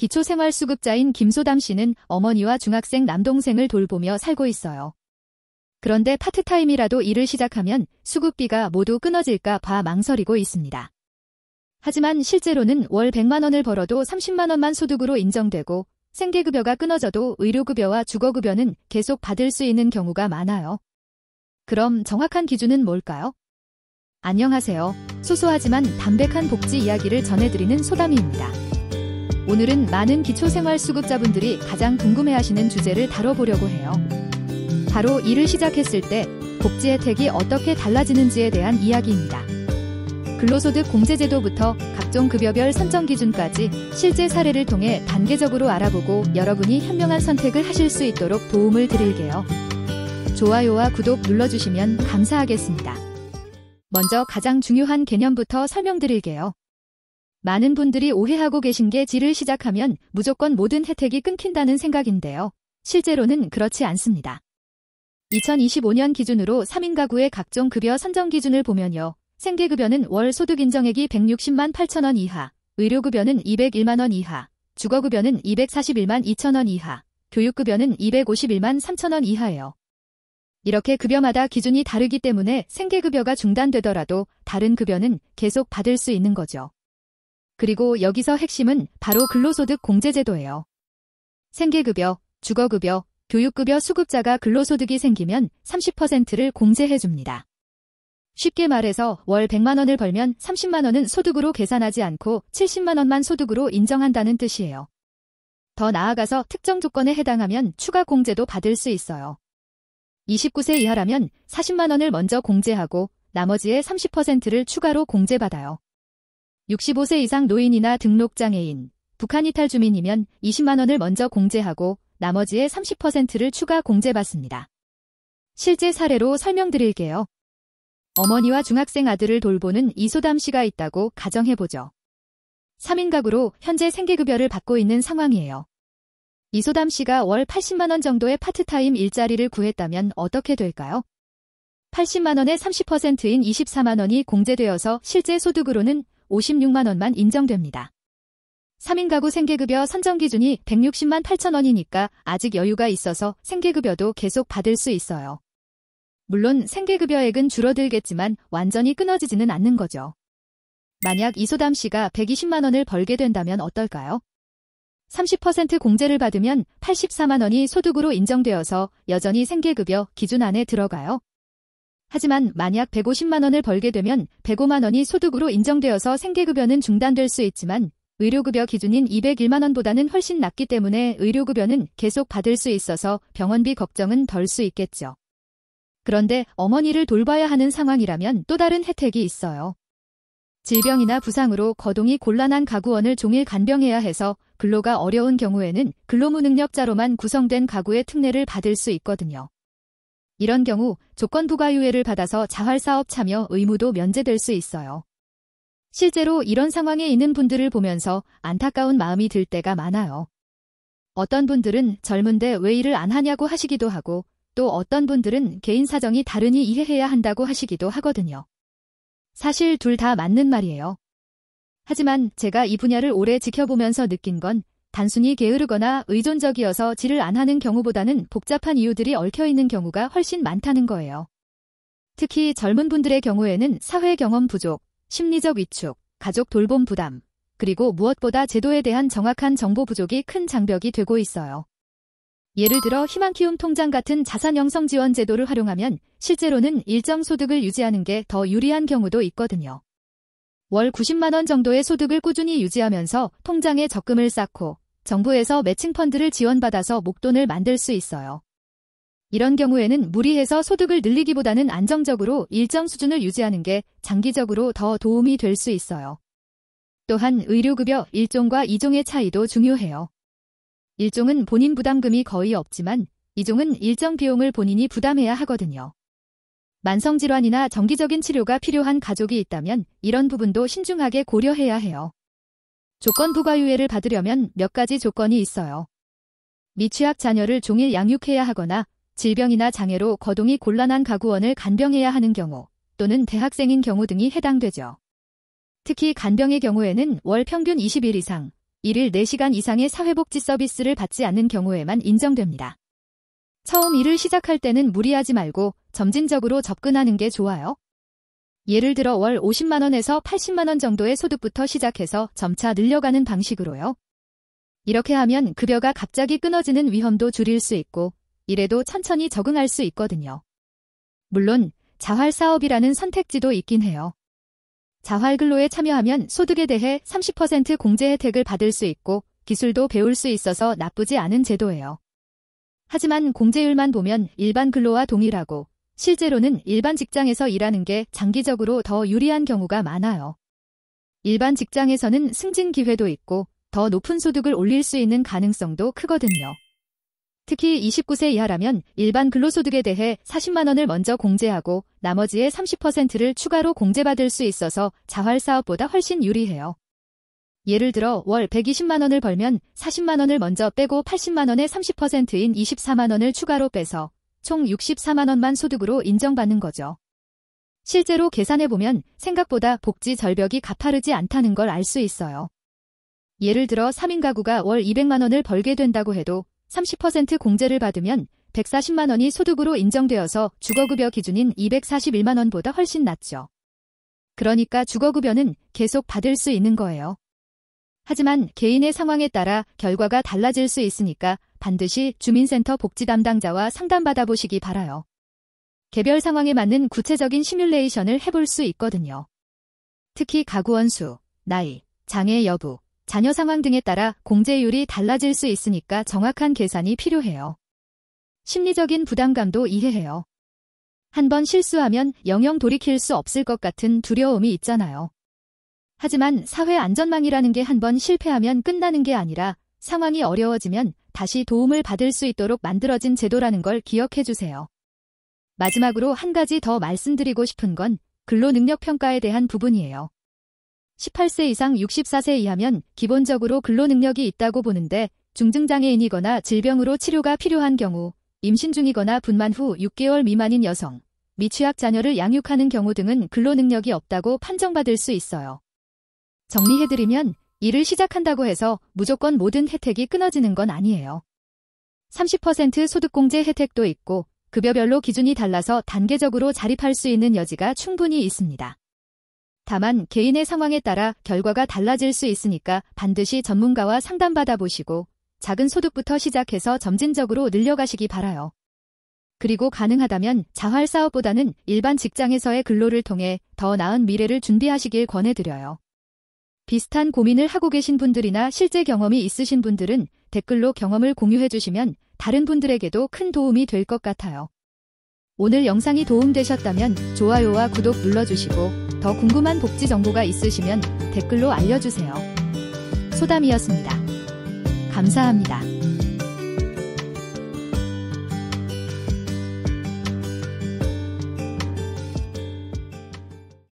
기초생활수급자인 김소담 씨는 어머니와 중학생 남동생을 돌보며 살고 있어요. 그런데 파트타임이라도 일을 시작하면 수급비가 모두 끊어질까 봐 망설이고 있습니다. 하지만 실제로는 월 100만 원을 벌어도 30만 원만 소득으로 인정되고 생계급여가 끊어져도 의료급여와 주거급여는 계속 받을 수 있는 경우가 많아요. 그럼 정확한 기준은 뭘까요? 안녕하세요. 소소하지만 담백한 복지 이야기를 전해드리는 소담이입니다. 오늘은 많은 기초생활수급자분들이 가장 궁금해하시는 주제를 다뤄보려고 해요. 바로 일을 시작했을 때 복지 혜택이 어떻게 달라지는지에 대한 이야기입니다. 근로소득 공제제도부터 각종 급여별 선정 기준까지 실제 사례를 통해 단계적으로 알아보고 여러분이 현명한 선택을 하실 수 있도록 도움을 드릴게요. 좋아요와 구독 눌러주시면 감사하겠습니다. 먼저 가장 중요한 개념부터 설명드릴게요. 많은 분들이 오해하고 계신 게 일을 시작하면 무조건 모든 혜택이 끊긴다는 생각인데요. 실제로는 그렇지 않습니다. 2025년 기준으로 3인 가구의 각종 급여 선정 기준을 보면요. 생계급여는 월 소득 인정액이 160만 8천 원 이하, 의료급여는 201만 원 이하, 주거급여는 241만 2천 원 이하, 교육급여는 251만 3천 원 이하예요. 이렇게 급여마다 기준이 다르기 때문에 생계급여가 중단되더라도 다른 급여는 계속 받을 수 있는 거죠. 그리고 여기서 핵심은 바로 근로소득 공제제도예요. 생계급여, 주거급여, 교육급여 수급자가 근로소득이 생기면 30%를 공제해줍니다. 쉽게 말해서 월 100만 원을 벌면 30만 원은 소득으로 계산하지 않고 70만 원만 소득으로 인정한다는 뜻이에요. 더 나아가서 특정 조건에 해당하면 추가 공제도 받을 수 있어요. 29세 이하라면 40만 원을 먼저 공제하고 나머지의 30%를 추가로 공제받아요. 65세 이상 노인이나 등록장애인, 북한 이탈 주민이면 20만 원을 먼저 공제하고 나머지의 30%를 추가 공제받습니다. 실제 사례로 설명드릴게요. 어머니와 중학생 아들을 돌보는 이소담 씨가 있다고 가정해보죠. 3인 가구로 현재 생계급여를 받고 있는 상황이에요. 이소담 씨가 월 80만 원 정도의 파트타임 일자리를 구했다면 어떻게 될까요? 80만 원의 30%인 24만 원이 공제되어서 실제 소득으로는 56만 원만 인정됩니다. 3인 가구 생계급여 선정 기준이 160만 8천 원이니까 아직 여유가 있어서 생계급여도 계속 받을 수 있어요. 물론 생계급여액은 줄어들겠지만 완전히 끊어지지는 않는 거죠. 만약 이소담 씨가 120만 원을 벌게 된다면 어떨까요? 30% 공제를 받으면 84만 원이 소득으로 인정되어서 여전히 생계급여 기준 안에 들어가요. 하지만 만약 150만 원을 벌게 되면 105만 원이 소득으로 인정되어서 생계급여는 중단될 수 있지만 의료급여 기준인 201만 원보다는 훨씬 낮기 때문에 의료급여는 계속 받을 수 있어서 병원비 걱정은 덜 수 있겠죠. 그런데 어머니를 돌봐야 하는 상황이라면 또 다른 혜택이 있어요. 질병이나 부상으로 거동이 곤란한 가구원을 종일 간병해야 해서 근로가 어려운 경우에는 근로무능력자로만 구성된 가구의 특례를 받을 수 있거든요. 이런 경우 조건부가유예를 받아서 자활사업 참여 의무도 면제될 수 있어요. 실제로 이런 상황에 있는 분들을 보면서 안타까운 마음이 들 때가 많아요. 어떤 분들은 젊은데 왜 일을 안 하냐고 하시기도 하고 또 어떤 분들은 개인 사정이 다르니 이해해야 한다고 하시기도 하거든요. 사실 둘 다 맞는 말이에요. 하지만 제가 이 분야를 오래 지켜보면서 느낀 건 단순히 게으르거나 의존적이어서 일을 안 하는 경우보다는 복잡한 이유들이 얽혀있는 경우가 훨씬 많다는 거예요. 특히 젊은 분들의 경우에는 사회 경험 부족, 심리적 위축, 가족 돌봄 부담, 그리고 무엇보다 제도에 대한 정확한 정보 부족이 큰 장벽이 되고 있어요. 예를 들어 희망키움 통장 같은 자산 형성 지원 제도를 활용하면 실제로는 일정 소득을 유지하는 게 더 유리한 경우도 있거든요. 월 90만 원 정도의 소득을 꾸준히 유지하면서 통장에 적금을 쌓고 정부에서 매칭 펀드를 지원받아서 목돈을 만들 수 있어요. 이런 경우에는 무리해서 소득을 늘리기보다는 안정적으로 일정 수준을 유지하는 게 장기적으로 더 도움이 될 수 있어요. 또한 의료급여 1종과 2종의 차이도 중요해요. 1종은 본인 부담금이 거의 없지만 2종은 일정 비용을 본인이 부담해야 하거든요. 만성질환이나 정기적인 치료가 필요한 가족이 있다면 이런 부분도 신중하게 고려해야 해요. 조건부가유예를 받으려면 몇 가지 조건이 있어요. 미취학 자녀를 종일 양육해야 하거나 질병이나 장애로 거동이 곤란한 가구원을 간병해야 하는 경우 또는 대학생인 경우 등이 해당되죠. 특히 간병의 경우에는 월 평균 20일 이상, 일일 4시간 이상의 사회복지 서비스를 받지 않는 경우에만 인정됩니다. 처음 일을 시작할 때는 무리하지 말고 점진적으로 접근하는 게 좋아요. 예를 들어 월 50만 원에서 80만 원 정도의 소득부터 시작해서 점차 늘려가는 방식으로요. 이렇게 하면 급여가 갑자기 끊어지는 위험도 줄일 수 있고 일에도 천천히 적응할 수 있거든요. 물론 자활사업이라는 선택지도 있긴 해요. 자활근로에 참여하면 소득에 대해 30% 공제 혜택을 받을 수 있고 기술도 배울 수 있어서 나쁘지 않은 제도예요. 하지만 공제율만 보면 일반 근로와 동일하고 실제로는 일반 직장에서 일하는 게 장기적으로 더 유리한 경우가 많아요. 일반 직장에서는 승진 기회도 있고 더 높은 소득을 올릴 수 있는 가능성도 크거든요. 특히 29세 이하라면 일반 근로소득에 대해 40만 원을 먼저 공제하고 나머지의 30%를 추가로 공제받을 수 있어서 자활사업보다 훨씬 유리해요. 예를 들어 월 120만 원을 벌면 40만 원을 먼저 빼고 80만 원의 30%인 24만 원을 추가로 빼서 총 64만 원만 소득으로 인정받는 거죠. 실제로 계산해보면 생각보다 복지 절벽이 가파르지 않다는 걸 알 수 있어요. 예를 들어 3인 가구가 월 200만 원을 벌게 된다고 해도 30% 공제를 받으면 140만 원이 소득으로 인정되어서 주거급여 기준인 241만 원보다 훨씬 낮죠. 그러니까 주거급여는 계속 받을 수 있는 거예요. 하지만 개인의 상황에 따라 결과가 달라질 수 있으니까 반드시 주민센터 복지 담당자와 상담받아보시기 바라요. 개별 상황에 맞는 구체적인 시뮬레이션을 해볼 수 있거든요. 특히 가구원 수, 나이, 장애 여부, 자녀 상황 등에 따라 공제율이 달라질 수 있으니까 정확한 계산이 필요해요. 심리적인 부담감도 이해해요. 한번 실수하면 영영 돌이킬 수 없을 것 같은 두려움이 있잖아요. 하지만 사회 안전망이라는 게 한번 실패하면 끝나는 게 아니라 상황이 어려워지면 다시 도움을 받을 수 있도록 만들어진 제도라는 걸 기억해 주세요. 마지막으로 한 가지 더 말씀드리고 싶은 건 근로능력평가에 대한 부분이에요. 18세 이상 64세 이하면 기본적으로 근로능력이 있다고 보는데 중증장애인이거나 질병으로 치료가 필요한 경우, 임신 중이거나 분만 후 6개월 미만인 여성, 미취학 자녀를 양육하는 경우 등은 근로능력이 없다고 판정받을 수 있어요. 정리해드리면 일을 시작한다고 해서 무조건 모든 혜택이 끊어지는 건 아니에요. 30% 소득공제 혜택도 있고 급여별로 기준이 달라서 단계적으로 자립할 수 있는 여지가 충분히 있습니다. 다만 개인의 상황에 따라 결과가 달라질 수 있으니까 반드시 전문가와 상담받아 보시고 작은 소득부터 시작해서 점진적으로 늘려가시기 바라요. 그리고 가능하다면 자활사업보다는 일반 직장에서의 근로를 통해 더 나은 미래를 준비하시길 권해드려요. 비슷한 고민을 하고 계신 분들이나 실제 경험이 있으신 분들은 댓글로 경험을 공유해 주시면 다른 분들에게도 큰 도움이 될 것 같아요. 오늘 영상이 도움되셨다면 좋아요와 구독 눌러주시고 더 궁금한 복지 정보가 있으시면 댓글로 알려주세요. 소담이었습니다. 감사합니다.